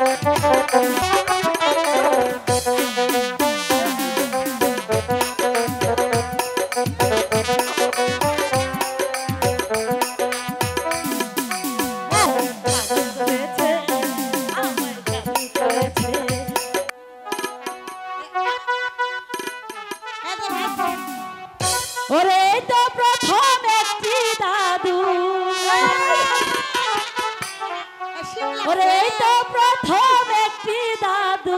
ওরে তো প্রথম একটি দাদু, ওরে তো প্রথম একটি দাদু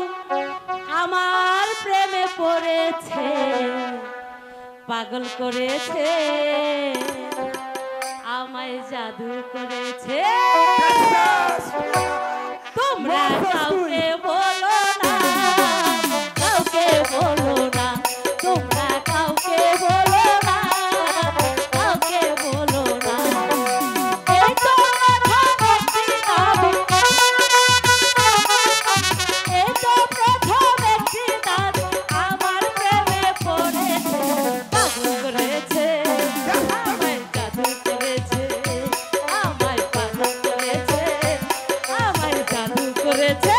আমার প্রেমে পড়েছে, পাগল করেছে, আমায় জাদু করেছে। তোমরা কাউকে বলো না, কাউকে বলো না, তোমরা কাউকে বলো না, কাউকে বলো না। এই তো প্রথম একটি দাদু, এই তো প্রথম একটি দাদু আমার প্রেমে পড়েছে, পাগল করেছে, আমায় জাদু করেছে, আমায় পাগল করেছে, আমায় জাদু করেছে।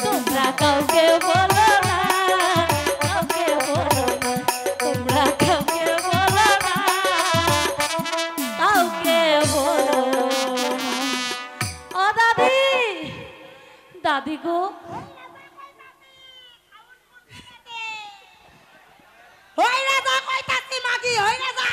তোমরা কাউকে বলো না, কাউকে বলো না, তোমরা কাউকে বলো না, কাউকে বলো না। ও দাদি, দাদি গো, হই না যা কইতাছি মাগি, হই না যা।